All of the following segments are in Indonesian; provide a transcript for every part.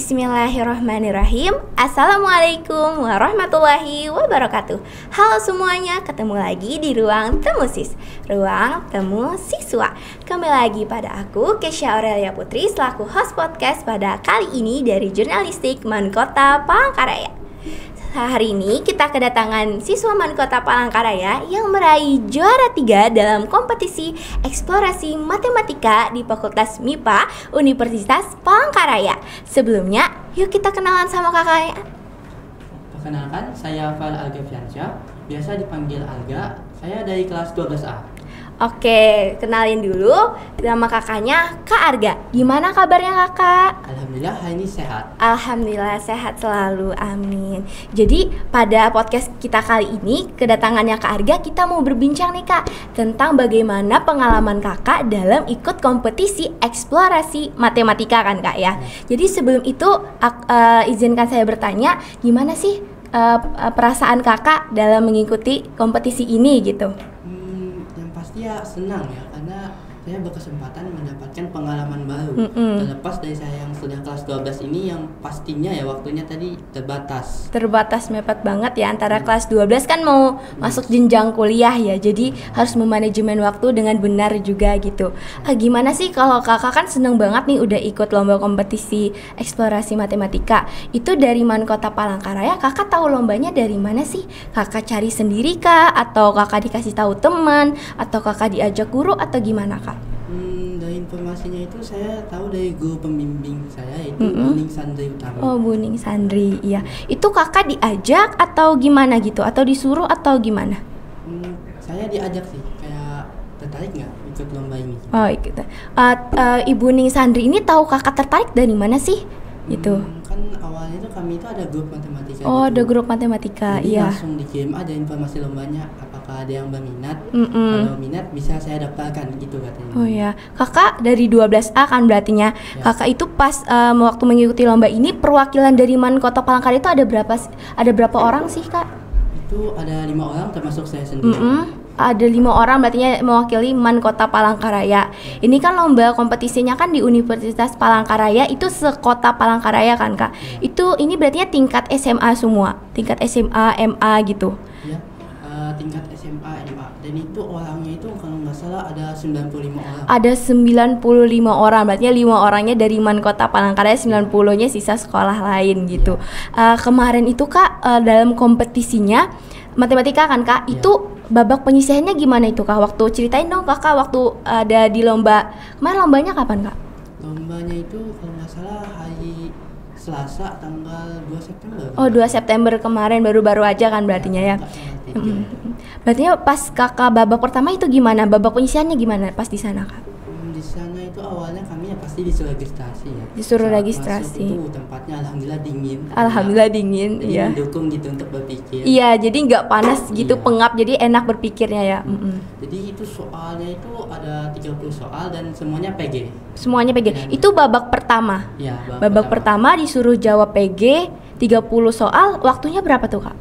Bismillahirrahmanirrahim. Assalamualaikum warahmatullahi wabarakatuh. Halo semuanya, ketemu lagi di Ruang Temu Sis, Ruang Temu Siswa. Kembali lagi pada aku, Kesha Aurelia Putri, selaku host podcast pada kali ini dari Jurnalistik Mankota Palangkaraya. Hari ini kita kedatangan siswa Mankota Palangkaraya yang meraih juara 3 dalam kompetisi eksplorasi matematika di Fakultas MIPA Universitas Palangkaraya. Sebelumnya, yuk kita kenalan sama kakaknya. Perkenalkan, saya Fal Alga Fiansyah, biasa dipanggil Alga. Saya dari kelas 12A. Oke, kenalin dulu nama kakaknya Kak Arga. Gimana kabarnya kakak? Alhamdulillah hari ini sehat. Alhamdulillah sehat selalu, amin. Jadi pada podcast kita kali ini, kedatangannya Kak Arga, kita mau berbincang nih Kak tentang bagaimana pengalaman kakak dalam ikut kompetisi eksplorasi matematika kan Kak ya. Jadi sebelum itu izinkan saya bertanya, gimana sih perasaan kakak dalam mengikuti kompetisi ini gitu? Ya senang ya, karena saya berkesempatan mendapatkan pengalaman baru. Terlepas dari saya yang sudah kelas 12 ini yang pastinya ya waktunya tadi terbatas. Terbatas mepet banget ya antara kelas 12 kan mau masuk jenjang kuliah ya. Jadi harus memanajemen waktu dengan benar juga gitu. Gimana sih kalau kakak kan seneng banget nih udah ikut lomba kompetisi eksplorasi matematika. Itu dari Mankota Palangkaraya, kakak tahu lombanya dari mana sih? Kakak cari sendiri kah? Atau kakak dikasih tahu teman? Atau kakak diajak guru atau gimana kak? Dari informasinya itu saya tahu dari guru pembimbing saya itu Buning Sandri Utami. Oh, Buning Sandri, iya. Itu kakak diajak atau gimana gitu? Atau disuruh atau gimana? Saya diajak sih, kayak tertarik nggak ikut lomba ini? Oh, gitu. Ibu Buning Sandri ini tahu kakak tertarik dari mana sih? Gitu. Kan awalnya itu kami itu ada grup matematika. Oh, gitu. Ada grup matematika, jadi iya. langsung dikirim ada informasi lombanya, apakah ada yang berminat. Kalau minat bisa saya daftarkan gitu katanya. Oh ya, kakak dari 12A kan berartinya. Ya. Kakak itu pas waktu mengikuti lomba ini perwakilan dari Mankota Palangkaraya itu ada berapa orang sih kak? Itu ada 5 orang termasuk saya sendiri. Ada 5 orang berarti mewakili Mankota Palangkaraya. Ini kan lomba kompetisinya kan di Universitas Palangkaraya, itu sekota Palangkaraya kan kak. Itu ini berarti tingkat SMA semua, tingkat SMA, MA gitu. Ya, tingkat SMA, MA. Dan itu orangnya itu kalau nggak salah ada 95 orang. Ada 95 orang, berarti 5 orangnya dari Mankota Palangkaraya, 90-nya sisa sekolah lain gitu. Kemarin itu kak dalam kompetisinya matematika kan kak, itu babak penyisihannya gimana itu kak? Waktu ceritain dong kakak waktu ada di lomba. Kemarin lombanya kapan kak? Lombanya itu kalau nggak salah hari Selasa tanggal 2 September. Oh 2 September kemarin, baru-baru aja kan berartinya ya. Berarti pas kakak babak pertama itu gimana? Babak penyisihannya gimana pas di sana kak? Di sana itu awalnya kami ya pasti disuruh registrasi ya. Disuruh saat registrasi. Masuk itu tempatnya alhamdulillah dingin. Alhamdulillah dingin, iya. Mendukung gitu untuk berpikir. Iya, jadi nggak panas gitu, pengap, jadi enak berpikirnya ya. Jadi itu soalnya itu ada 30 soal dan semuanya PG. Semuanya PG. Dan itu babak pertama. Iya, babak pertama disuruh jawab PG 30 soal, waktunya berapa tuh kak?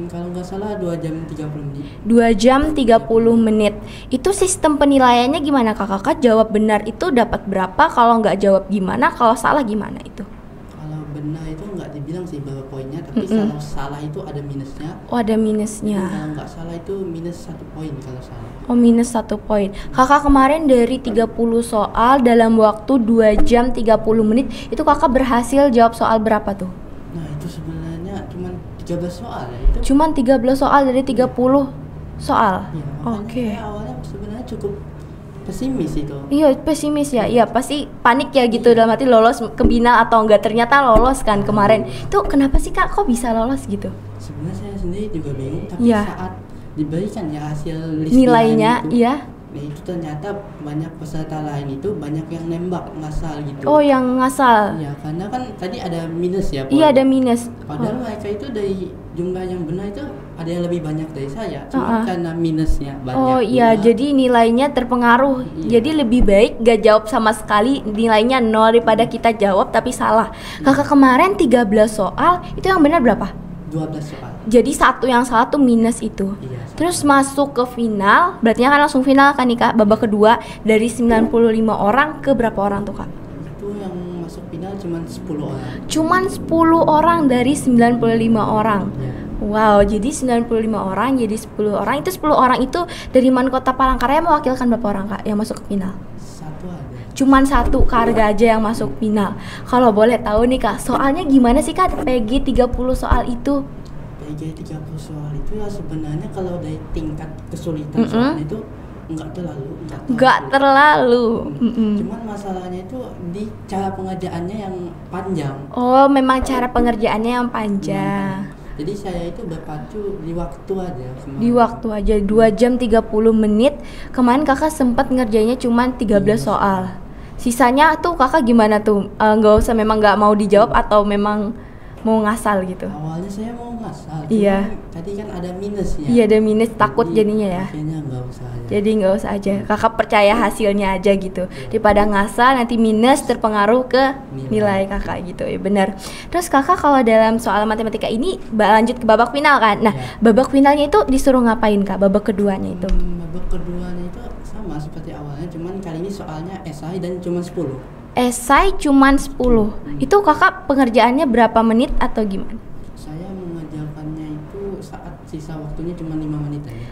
Kalau nggak salah 2 jam 30 menit. 2 jam 30 menit. Itu sistem penilaiannya gimana kak? Kakak jawab benar itu dapat berapa? Kalau nggak jawab gimana? Kalau salah gimana itu? Kalau benar itu nggak dibilang sih berapa poinnya, tapi kalau salah itu ada minusnya. Oh ada minusnya. Kalau nggak salah itu minus 1 poin kalau salah. Oh minus 1 poin. Kakak kemarin dari 30 soal dalam waktu 2 jam 30 menit, itu kakak berhasil jawab soal berapa tuh? Nah itu sebenarnya cuma 13 soal ya itu. Cuman 13 soal dari 30 soal. Ya, Oke. Saya awalnya sebenarnya cukup pesimis itu. Iya pesimis ya. Iya pasti panik ya gitu dalam arti lolos ke final atau enggak, ternyata lolos kan kemarin. Itu kenapa sih kak kok bisa lolos gitu? Sebenarnya saya sendiri juga bingung, tapi saat diberikan ya hasil list nilainya itu, iya. Nah itu ternyata banyak peserta lain itu banyak yang nembak ngasal gitu. Oh yang ngasal. Ya karena kan tadi ada minus ya. Iya ada minus. Padahal mereka itu dari jumlah yang benar itu ada yang lebih banyak dari saya. Cuma karena minusnya banyak. Oh iya jadi nilainya terpengaruh. Iya. Jadi lebih baik gak jawab sama sekali, nilainya 0 daripada kita jawab tapi salah. Kakak kemarin 13 soal, itu yang benar berapa? 12 soal. Jadi satu yang salah tuh minus itu. Iya, terus masuk ke final, berarti kan langsung final kan nih kak, babak kedua. Dari 95 orang ke berapa orang tuh kak? Itu yang masuk final cuma 10 orang. Cuman 10 orang dari 95 orang. Ya. Wow, jadi 95 orang jadi 10 orang. Itu 10 orang itu dari Man Kota Palangkaraya mewakilkan berapa orang Kak yang masuk ke final? Satu aja. Cuman satu Karga aja yang masuk final. Kalau boleh tahu nih Kak, soalnya gimana sih Kak PG 30 soal itu? PG 30 soal itu ya sebenarnya kalau dari tingkat kesulitan soalnya itu enggak terlalu. Cuman masalahnya itu di cara pengerjaannya yang panjang. Oh, memang cara pengerjaannya yang panjang. Jadi saya itu berpacu di waktu aja. Di waktu aja 2 jam 30 menit. Kemarin Kakak sempat ngerjainnya cuma 13 soal. Sisanya tuh Kakak gimana tuh? Memang nggak mau dijawab atau memang mau ngasal gitu? Awalnya saya mau ngasal. Iya. Tadi kan ada minusnya. Iya, ada minus, takut jadinya ya. Akhirnya nggak usah aja. Jadi nggak usah aja. Kakak percaya hasilnya aja gitu. Daripada ngasal nanti minus terpengaruh ke nilai Kakak gitu. Ya benar. Terus Kakak kalau dalam soal matematika ini lanjut ke babak final kan? Nah, babak finalnya itu disuruh ngapain Kak? Babak keduanya itu? Babak keduanya itu sama seperti awalnya, cuman kali ini soalnya esai dan cuma 10. Esai cuman 10. Itu Kakak pengerjaannya berapa menit atau gimana? Saya mengerjakannya itu saat sisa waktunya cuma 5 menit aja.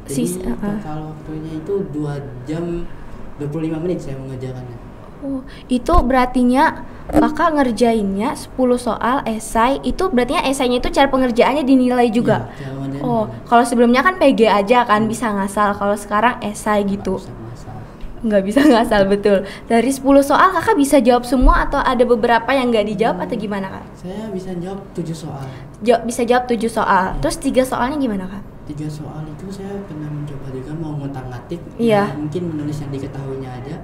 Jadi total waktunya itu 2 jam 25 menit saya mengerjakannya. Oh, itu berartinya Kakak ngerjainnya 10 soal esai. Itu berartinya esainya itu cara pengerjaannya dinilai juga? Ya, cara oh, kalau sebelumnya kan PG aja kan bisa ngasal. Kalau sekarang esai gitu. Nggak bisa ngasal, betul. Dari 10 soal Kakak bisa jawab semua atau ada beberapa yang nggak dijawab atau gimana Kak? Saya bisa jawab 7 soal. Bisa jawab 7 soal. Terus 3 soalnya gimana Kak? 3 soal itu saya pernah mencoba juga mau ngotak-ngatik. Iya. Mungkin menulis yang diketahuinya aja.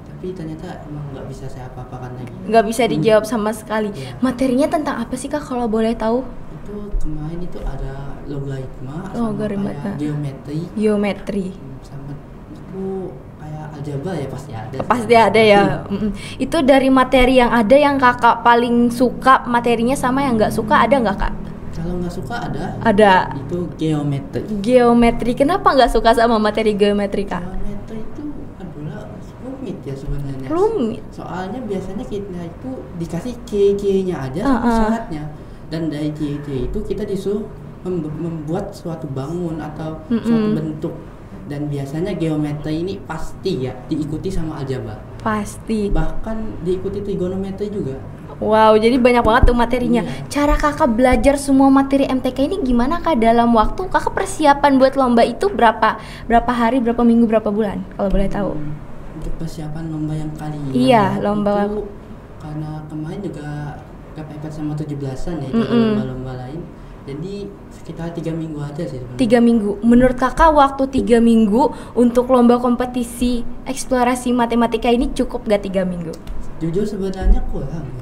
Tapi ternyata emang nggak bisa saya apa-apakan lagi. Nggak bisa dijawab sama sekali. Materinya tentang apa sih Kak kalau boleh tahu? Itu kemarin itu ada logaritma, geometri. Sama itu kayak aljabar ya pasti ada. Pasti ada ya. Itu dari materi yang ada yang Kakak paling suka materinya sama yang nggak suka ada nggak Kak? Kalau nggak suka ada. Ada. Itu geometri. Geometri. Kenapa nggak suka sama materi geometri Kak? Geometri itu adalah rumit ya sebenarnya. Rumit. Soalnya biasanya kita itu dikasih ciri-cirinya aja sama syaratnya. Dan dari ciri-ciri itu kita disuruh membuat suatu bangun atau suatu bentuk. Dan biasanya geometri ini pasti ya diikuti sama aljabar. Pasti. Bahkan diikuti trigonometri juga. Wow, jadi banyak banget tuh materinya. Iya. Cara Kakak belajar semua materi MTK ini gimana Kak dalam waktu? Kakak persiapan buat lomba itu berapa hari, berapa minggu, berapa bulan? Kalau boleh tahu. Untuk persiapan lomba yang kali ini. Iya, lomba itu karena kemarin juga kepepet sama 17-an ya, itu lomba-lomba lain. Jadi sekitar 3 minggu aja sih sebenarnya. 3 minggu. Menurut Kakak waktu 3 minggu untuk lomba kompetisi eksplorasi matematika ini cukup gak 3 minggu? Jujur sebenarnya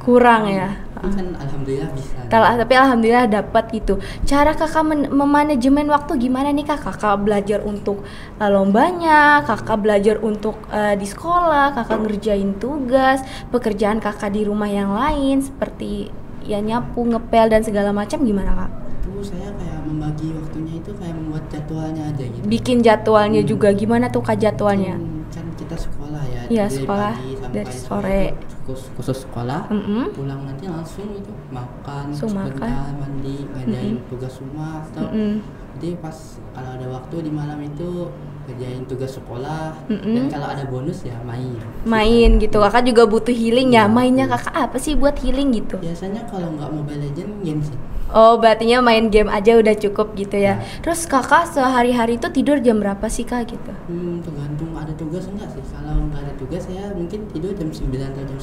kurang ya. Kan alhamdulillah bisa. Tapi alhamdulillah dapat gitu. Cara Kakak memanajemen waktu gimana nih Kak? Kakak belajar untuk lombanya, Kakak belajar untuk di sekolah, Kakak ngerjain tugas, pekerjaan Kakak di rumah yang lain seperti ya nyapu, ngepel dan segala macam gimana Kak? Itu saya kayak membagi waktunya itu kayak membuat jadwalnya aja gitu. Bikin jadwalnya juga gimana tuh Kak jadwalnya? Kan kita sekolah ya. Iya sekolah dari sore. Khusus sekolah. Pulang nanti langsung itu makan, mandi, ngerjain tugas rumah atau jadi pas kalau ada waktu di malam itu kerjain tugas sekolah dan kalau ada bonus ya main gitu. Kakak juga butuh healing ya. Mainnya Kakak apa sih buat healing gitu? Biasanya kalau nggak Mobile Legends game sih. Oh, berartinya main game aja udah cukup gitu ya. Terus Kakak sehari-hari itu tidur jam berapa sih Kak gitu? Tergantung ada tugas enggak sih. Kalau nggak ada tugas saya mungkin tidur jam 9 atau jam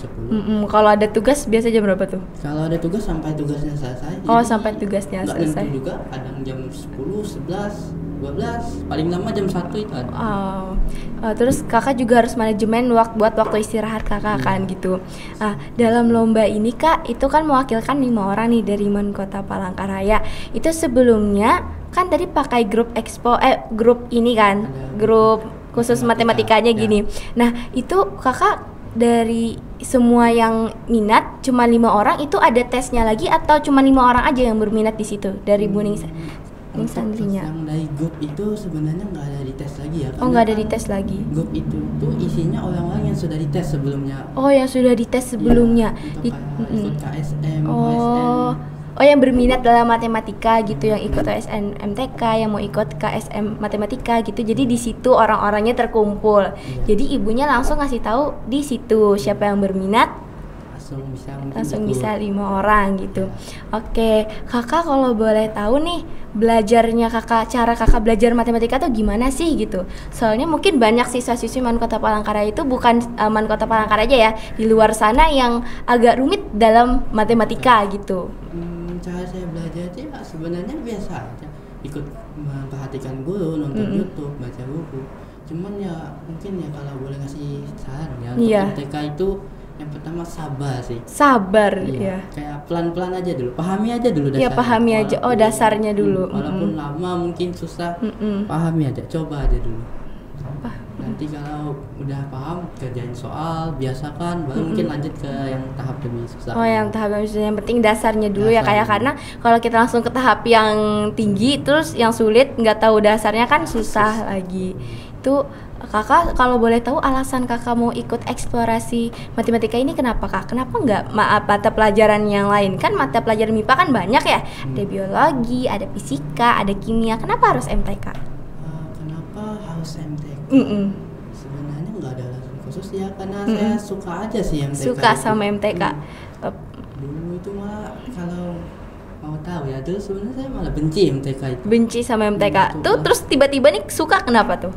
10. Kalau ada tugas biasa jam berapa tuh? Kalau ada tugas sampai tugasnya selesai. Oh, sampai tugasnya selesai. Nggak juga, kadang jam 10, 11, 12, paling lama jam 1 itu ada. Terus Kakak juga harus manajemen buat waktu istirahat Kakak kan gitu. Dalam lomba ini Kak, itu kan mewakilkan 5 orang nih dari Man Kota Palangkaraya. Itu sebelumnya kan tadi pakai grup grup ini kan, grup khusus matematikanya gini. Nah, itu Kakak dari semua yang minat cuma 5 orang itu ada tesnya lagi atau cuma 5 orang aja yang berminat di situ dari Bu Ningsa? santrinya. Yang dari grup itu sebenarnya nggak ada dites lagi ya. Oh, nggak ada dites lagi. Grup itu tuh isinya orang-orang yang sudah dites sebelumnya. Oh, yang sudah dites sebelumnya. Ya, ikut KSM, OSN. Oh, yang berminat dalam matematika gitu, yang ikut OSN MTK, yang mau ikut KSM matematika gitu. Jadi di situ orang-orangnya terkumpul. Jadi ibunya langsung ngasih tahu di situ siapa yang berminat. Langsung bisa 5 orang gitu. Oke, kakak kalau boleh tahu nih, belajarnya kakak, cara kakak belajar matematika tuh gimana sih gitu? Soalnya mungkin banyak siswa-siswi Man Kota Palangkaraya itu bukan Man Kota Palangkaraya aja ya, di luar sana yang agak rumit dalam matematika gitu. Cara saya belajar itu ya sebenarnya biasa aja, ikut memperhatikan guru, nonton YouTube, baca buku. Cuman ya mungkin ya kalau boleh ngasih saran ya, untuk MTK itu yang pertama sabar sih. Sabar ya. Kayak pelan-pelan aja dulu, pahami aja dulu dasarnya. Iya, pahami aja. Oh, dasarnya dulu. Walaupun lama mungkin susah, pahami aja, coba aja dulu. Nanti kalau udah paham, kerjain soal, biasakan, baru mungkin lanjut ke yang tahap lebih susah. Oh, yang tahap lebih susah. Yang penting dasarnya dulu ya, kayak karena kalau kita langsung ke tahap yang tinggi, terus yang sulit nggak tahu dasarnya kan susah lagi. Itu kakak kalau boleh tahu alasan kakak mau ikut eksplorasi matematika ini kenapa kak? Kenapa nggak mata pelajaran yang lain? Kan mata pelajaran MIPA kan banyak ya, ada biologi, ada fisika, ada kimia. Kenapa harus MTK? Kenapa harus MTK? Sebenarnya nggak ada alasan khusus ya, karena saya suka aja sih MTK. Suka itu sama MTK. Dulu itu malah kalau mau tahu ya, dulu sebenarnya saya malah benci MTK itu. Benci sama MTK. Tuh terus tiba-tiba nih suka, kenapa tuh?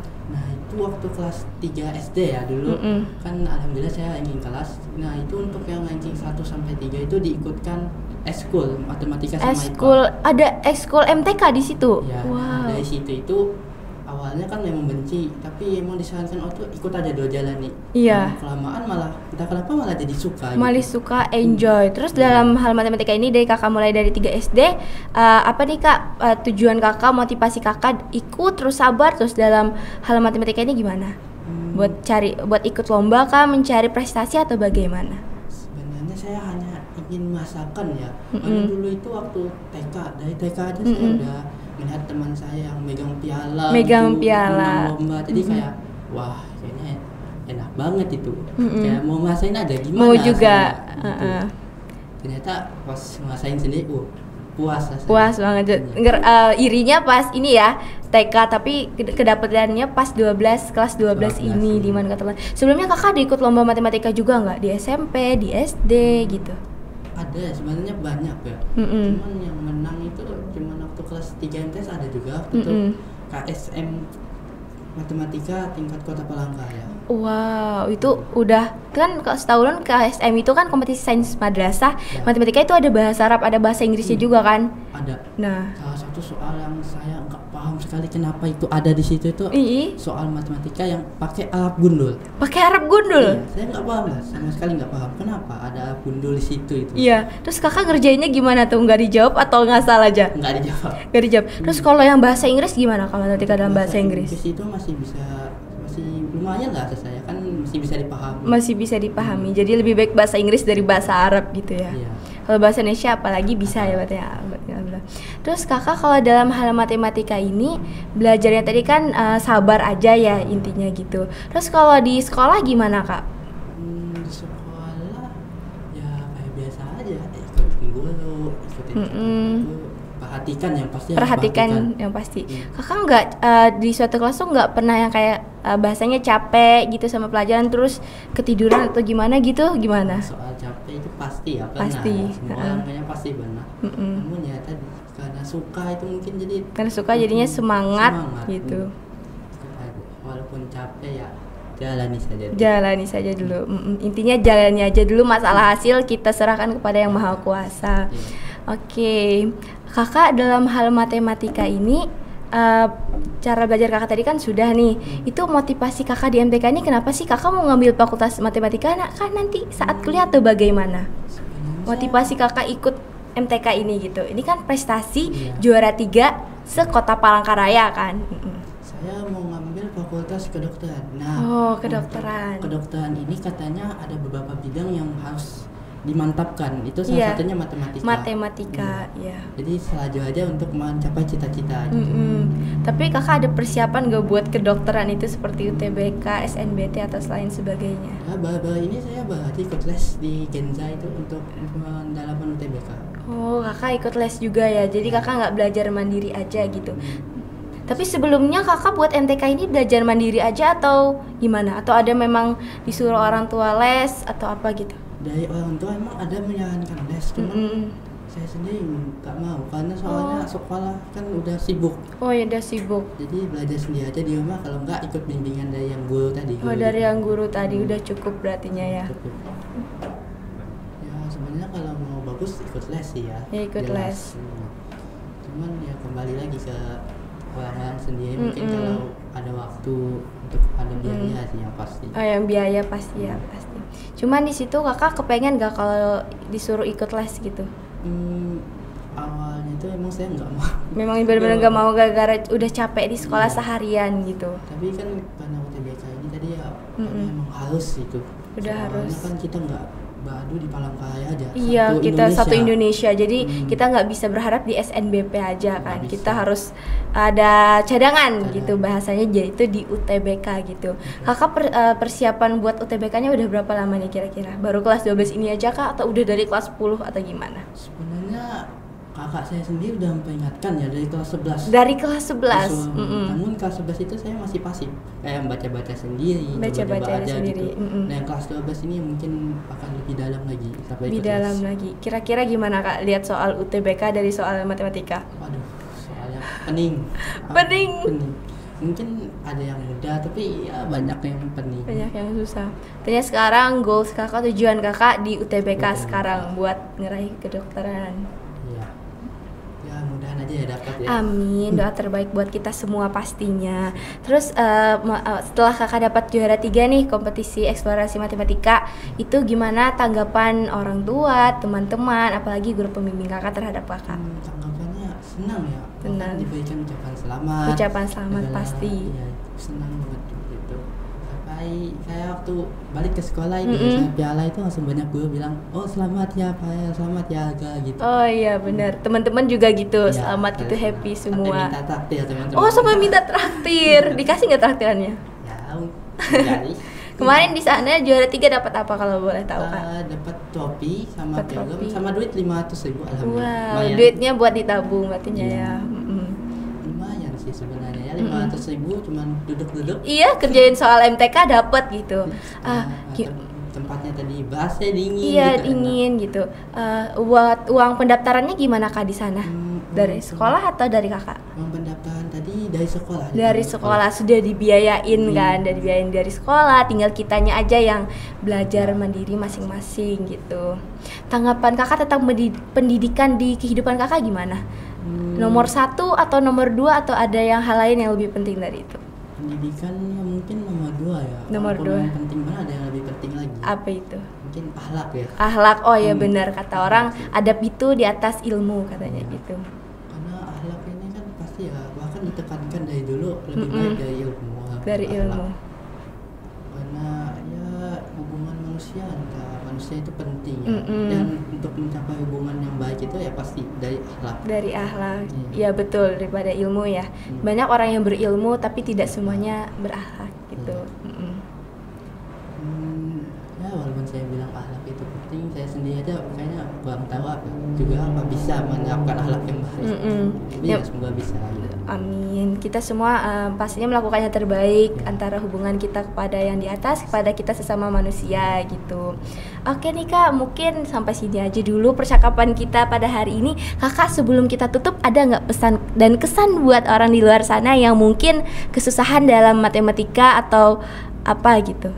Waktu kelas 3 SD ya dulu, kan alhamdulillah saya ranking kelas. Nah itu untuk yang ranking 1 sampai 3 itu diikutkan eskul matematika sama IPA. Ada eskul MTK di situ. Ya, wow. Dari situ itu awalnya kan memang benci, tapi emang disarankan tuh ikut aja 2 jalan nih. Iya. Nah, kelamaan malah entah kenapa malah jadi suka. Malah gitu. Suka, enjoy. Terus dalam hal matematika ini dari kakak mulai dari 3 SD, apa nih kak tujuan kakak, motivasi kakak ikut terus sabar terus dalam hal matematika ini gimana? Buat ikut lomba kah, mencari prestasi atau bagaimana? Sebenarnya saya hanya ingin masakan ya. Karena dulu itu waktu TK, dari TK aja saya udah melihat teman saya yang megang piala, menang lomba, jadi kayak wah kayaknya enak banget itu, kayak mau masain ada gimana? Mau juga. Ternyata pas masain sendiri, puas banget. Irinya pas ini ya TK, tapi kedapetannya pas kelas 12 ini di Man Kota Palangkaraya. Sebelumnya kakak ada ikut lomba matematika juga nggak di SMP, di SD gitu? Ada, sebenarnya banyak ya. Cuman yang menang itu cuman waktu kelas 3 MTS ada juga waktu itu KSM matematika tingkat Kota Palangkaraya. Wow, itu udah kan setahunan KSM itu kan kompetisi sains madrasah. Ya. Matematika itu ada bahasa Arab, ada bahasa Inggrisnya juga kan? Ada. Nah, salah satu soal yang saya nggak paham sekali kenapa itu ada di situ itu soal matematika yang pakai Arab gundul. Pakai Arab gundul? Iya, saya nggak paham lah, sama sekali nggak paham kenapa ada Arab gundul di situ itu. Iya, terus kakak ngerjainnya gimana tuh? Nggak dijawab atau ngasal aja? Nggak dijawab. Nggak dijawab. Terus kalau yang bahasa Inggris gimana kalau matematika dalam bahasa Inggris? Itu masih lumayan lah saya kan masih bisa dipahami. Masih bisa dipahami. Jadi lebih baik bahasa Inggris dari bahasa Arab gitu ya. Iya. Kalau bahasa Indonesia apalagi bisa ya berarti ya. Terus kakak kalau dalam hal matematika ini belajarnya tadi kan sabar aja ya intinya gitu. Terus kalau di sekolah gimana kak? Di sekolah ya kayak biasa aja, ikutin guru, perhatikan yang pasti. Kakak nggak di suatu kelas tuh nggak pernah yang kayak bahasanya capek gitu sama pelajaran terus ketiduran atau gimana gitu, gimana? Soal capek itu pasti ya, pasti. Semua orang kayaknya pasti benar. Namun ya tadi karena suka itu mungkin jadi. Karena suka jadinya semangat gitu. Walaupun capek ya jalani saja dulu. Intinya jalani aja dulu, masalah hasil kita serahkan kepada Yang Maha Kuasa. Oke. Kakak dalam hal matematika ini cara belajar kakak tadi kan sudah nih. Itu motivasi kakak di MTK ini kenapa sih kakak mau ngambil fakultas matematika kan nanti saat kuliah atau bagaimana? Motivasi kakak ikut MTK ini gitu. Ini kan prestasi juara 3 se-Kota Palangkaraya kan. Saya mau ngambil fakultas kedokteran. Kedokteran. Kedokteran ini katanya ada beberapa bidang yang harus dimantapkan. Itu salah satunya matematika. Matematika, ya. Jadi selaju aja untuk mencapai cita-cita. Tapi kakak ada persiapan gak buat kedokteran itu seperti UTBK, SNBT atau lain sebagainya? Baru ini saya baru ikut les di Genza itu untuk pendalaman UTBK. Oh, kakak ikut les juga ya. Jadi kakak nggak belajar mandiri aja gitu. Tapi sebelumnya kakak buat MTK ini belajar mandiri aja atau gimana? Atau ada memang disuruh orang tua les atau apa gitu? Dari orang tua emang ada menyarankan les, cuman saya sendiri nggak mau karena soalnya sekolah kan udah sibuk. Oh ya udah sibuk. Jadi belajar sendiri aja di rumah, kalau nggak ikut bimbingan dari yang guru tadi. Dari yang guru tadi udah cukup berartinya ya. Cukup. Ya sebenarnya kalau mau bagus ikut les sih ya. Ya ikut les. Cuman ya kembali lagi ke orang-orang sendiri, mungkin kalau ada waktu untuk ada biaya sih yang pasti. Oh yang biaya pasti ya pasti. Cuman di situ kakak kepengen gak kalau disuruh ikut les gitu? Awalnya itu emang saya nggak mau. Memang benar-benar nggak mau gara-gara udah capek di sekolah seharian gitu. Tapi kan karena UTBK ini tadi ya memang harus itu. Udah harus. Kan kita nggak badu di Palangkaraya aja. Iya, kita satu Indonesia. Jadi kita nggak bisa berharap di SNBP aja kan. Kita harus ada cadangan gitu bahasanya, yaitu di UTBK gitu. Kakak persiapan buat UTBK-nya udah berapa lama nih kira-kira? Baru kelas 12 ini aja kak atau udah dari kelas 10 atau gimana? Sebenarnya kakak saya sendiri udah memperingatkan ya dari kelas 11. Dari kelas 11. Namun kelas 11 itu saya masih pasif, kayak baca-baca sendiri, baca-baca sendiri. Gitu. Nah, yang kelas 12 ini mungkin akan lebih dalam lagi sampai lebih dalam lagi. Kira-kira gimana kak lihat soal UTBK dari soal matematika? Waduh, soalnya pening. Pening. Mungkin ada yang mudah tapi ya banyak yang pening. Banyak yang susah. Tanya sekarang goals kakak, tujuan kakak di UTBK sekarang buat ngeraih kedokteran. Mudahan aja ya dapat ya. Amin, doa terbaik buat kita semua pastinya. Terus setelah kakak dapat juara 3 nih kompetisi eksplorasi matematika, itu gimana tanggapan orang tua, teman-teman, apalagi guru pembimbing kakak terhadap kakak? Tanggapannya senang ya. Senang. Diberikan ucapan selamat. Ucapan selamat pasti. Ya, senang banget gitu. Saya waktu balik ke sekolah itu saya piala itu langsung banyak guru bilang, oh selamat ya Pak, selamat ya Aga gitu. Oh iya benar, teman-teman juga gitu, ya, selamat gitu, happy semua. Minta traktir teman-teman. Oh sampai minta traktir, dikasih nggak traktirannya? Ya, jadi. Kemarin di sana juara 3 dapat apa kalau boleh tahu kak? Dapat topi sama piagam sama duit 500.000 alhamdulillah. Wow, duitnya buat ditabung berartinya ya. Lumayan sih sebenarnya ya, 500.000 cuman duduk-duduk. Iya, kerjain soal MTK dapat gitu. Tempatnya tadi bahasa dingin. Iya gitu, dingin gitu. Buat uang pendaftarannya gimana kak di sana? Dari sekolah atau dari kakak? Uang pendaftaran tadi dari sekolah. Dari sekolah sudah dibiayain kan, dari biayain dari sekolah. Tinggal kitanya aja yang belajar mandiri masing-masing gitu. Tanggapan kakak tentang pendidikan di kehidupan kakak gimana? Nomor 1 atau nomor 2 atau ada yang hal lain yang lebih penting dari itu? Pendidikan mungkin nomor 2 ya. Nomor 2. Yang penting banget ada yang lebih penting lagi. Apa itu? Mungkin akhlak ya. Akhlak, oh ya benar kata orang adab itu di atas ilmu katanya gitu. Karena akhlak ini kan pasti ya bahkan ditekankan dari dulu lebih baik dari ilmu. Dari ilmu. Karena ya hubungan manusia itu penting ya. Dan untuk mencapai hubungan yang baik itu ya pasti dari akhlak. Dari akhlak. Ya betul, daripada ilmu ya. Banyak orang yang berilmu tapi tidak semuanya berakhlak gitu. Ya walaupun saya bilang akhlak itu penting, saya sendiri aja kayaknya kurang tahu apa bisa menerapkan akhlak yang baik. Tapi ya semoga bisa. Amin. Kita semua pastinya melakukannya terbaik antara hubungan kita kepada yang di atas, kepada kita sesama manusia gitu. Oke nih kak, mungkin sampai sini aja dulu percakapan kita pada hari ini. Kakak sebelum kita tutup ada nggak pesan dan kesan buat orang di luar sana yang mungkin kesusahan dalam matematika atau apa gitu?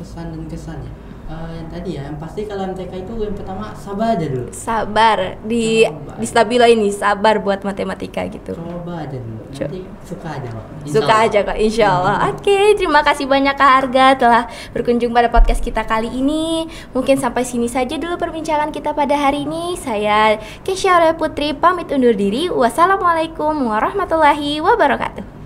Pesan dan kesannya. Yang tadi ya, yang pasti kalau MTK itu yang pertama sabar aja dulu. Sabar di stabilo ini, sabar buat matematika gitu. Coba aja dulu. Nanti suka aja kok. Suka aja kok, insya Allah. Oke, terima kasih banyak Kak Arga telah berkunjung pada podcast kita kali ini. Mungkin sampai sini saja dulu perbincangan kita pada hari ini. Saya Kesha Putri pamit undur diri. Wassalamualaikum warahmatullahi wabarakatuh.